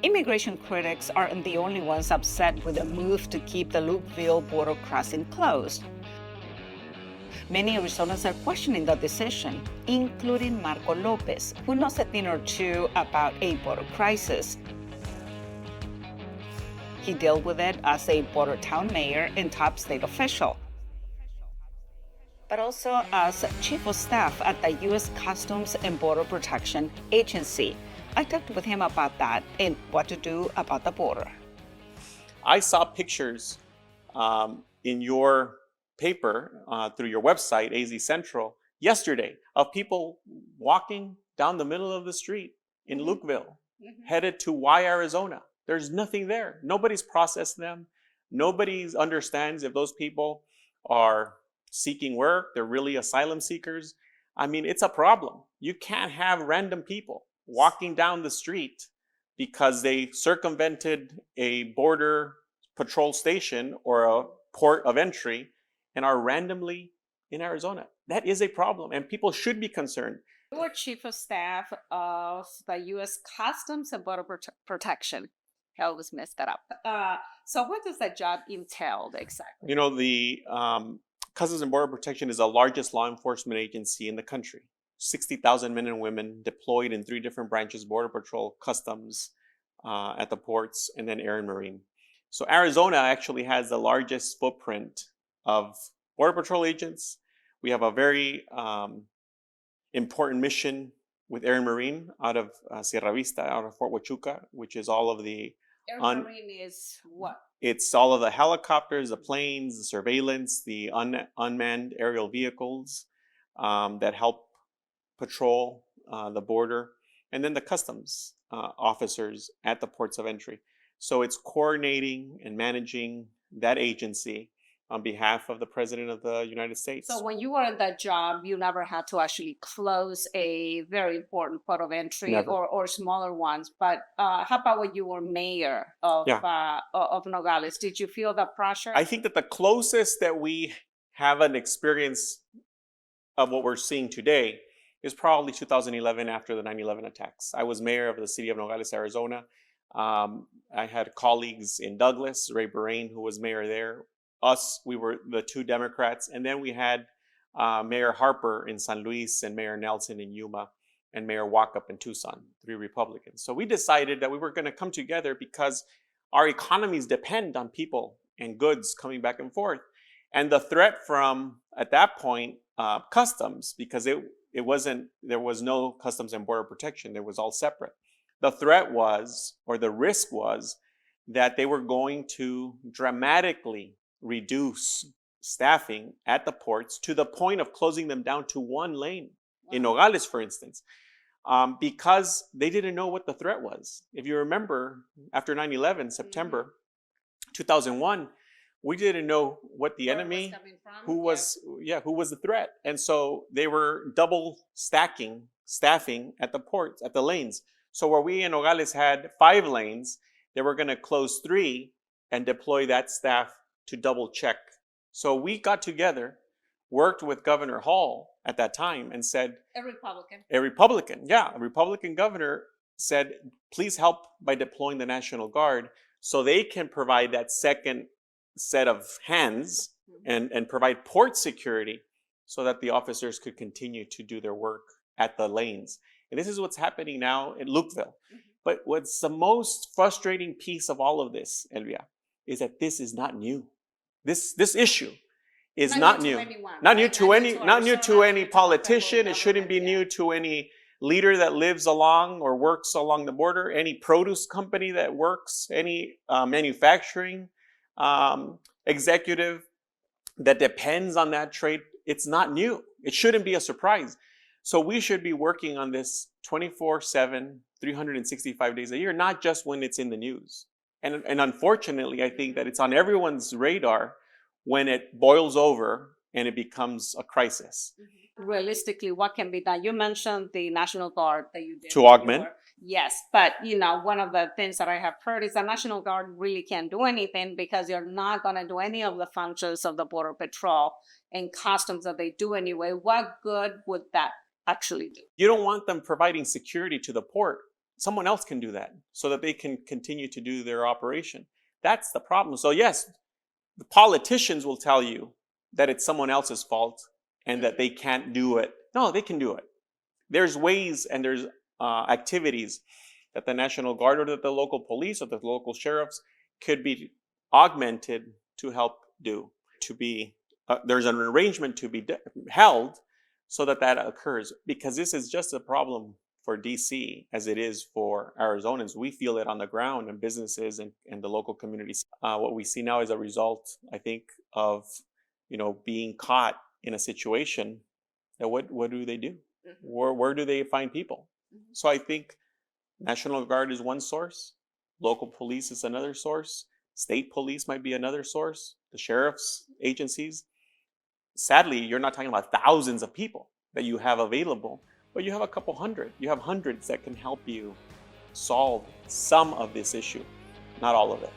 Immigration critics aren't the only ones upset with the move to keep the Lukeville border crossing closed. Many Arizonans are questioning the decision, including Marco Lopez, who knows a thing or two about a border crisis. He dealt with it as a border town mayor and top state official, but also as chief of staff at the U.S. Customs and Border Protection Agency. I talked with him about that and what to do about the border. I saw pictures in your paper through your website, AZ Central, yesterday of people walking down the middle of the street in Lukeville, headed to Y, Arizona. There's nothing there. Nobody's processed them. Nobody understands if those people are seeking work. They're really asylum seekers. I mean, it's a problem. You can't have random people walking down the street because they circumvented a border patrol station or a port of entry and are randomly in Arizona. That is a problem, and people should be concerned. You were chief of staff of the U.S. Customs and Border Protection. I always mess that up. So what does that job entail exactly? You know, the Customs and Border Protection is the largest law enforcement agency in the country. 60,000 men and women deployed in 3 different branches: Border Patrol, Customs at the ports, and then Air and Marine. So Arizona actually has the largest footprint of Border Patrol agents. We have a very important mission with Air and Marine out of Sierra Vista, out of Fort Huachuca, which is all of the... Air and Marine is what? It's all of the helicopters, the planes, the surveillance, the unmanned aerial vehicles that help patrol the border, and then the customs officers at the ports of entry. So it's coordinating and managing that agency on behalf of the President of the United States. So when you were in that job, you never had to actually close a very important port of entry or smaller ones. But how about when you were mayor of Nogales? Did you feel the pressure? I think that the closest that we have an experience of what we're seeing today is probably 2011 after the 9/11 attacks. I was mayor of the city of Nogales, Arizona. I had colleagues in Douglas, Ray Barain, who was mayor there. We were the 2 Democrats, and then we had Mayor Harper in San Luis and Mayor Nelson in Yuma and Mayor Walkup in Tucson, 3 Republicans. So we decided that we were going to come together because our economies depend on people and goods coming back and forth. And the threat from, at that point, customs, because there was no Customs and Border Protection, it was all separate. The threat was, or the risk was, that they were going to dramatically reduce staffing at the ports to the point of closing them down to 1 lane. In Nogales, for instance, because they didn't know what the threat was. If you remember, after 9/11, September 2001, we didn't know what the enemy, who was the threat. And so they were double staffing at the ports, at the lanes. So where we in Nogales had 5 lanes, they were going to close 3 and deploy that staff to double check. So we got together, worked with Governor Hall at that time and said... A Republican. A Republican governor said, please help by deploying the National Guard so they can provide that second set of hands and provide port security so that the officers could continue to do their work at the lanes. And this is what's happening now in Lukeville. But what's the most frustrating piece of all of this, Elvia, is that this is not new. This issue is not new. Not new to any politician. It shouldn't be new to any leader that lives along or works along the border, any produce company that works, any manufacturing executive that depends on that trade. It's not new. It shouldn't be a surprise. So we should be working on this 24/7, 365 days a year, not just when it's in the news. And unfortunately, I think that it's on everyone's radar when it boils over and it becomes a crisis. Realistically, what can be done? You mentioned the National Guard that you did. To augment? Yes, but one of the things that I have heard is the National Guard really can't do anything because you're not going to do any of the functions of the Border Patrol and Customs that they do anyway. What good would that actually do? You don't want them providing security to the port. someone else can do that so that they can continue to do their operation. That's the problem. So yes, the politicians will tell you that it's someone else's fault and that they can't do it. No, they can do it. There's ways and there's activities that the National Guard or that the local police or the local sheriffs could be augmented to help do. There's an arrangement to be held so that that occurs, because this is just a problem for DC as it is for Arizonans. We feel it on the ground in businesses and the local communities. What we see now is a result, I think, of being caught in a situation that what do they do? Where do they find people? So I think National Guard is one source, local police is another source, state police might be another source, the sheriff's agencies. Sadly, you're not talking about thousands of people that you have available, but you have a couple hundred. You have hundreds that can help you solve some of this issue, not all of it.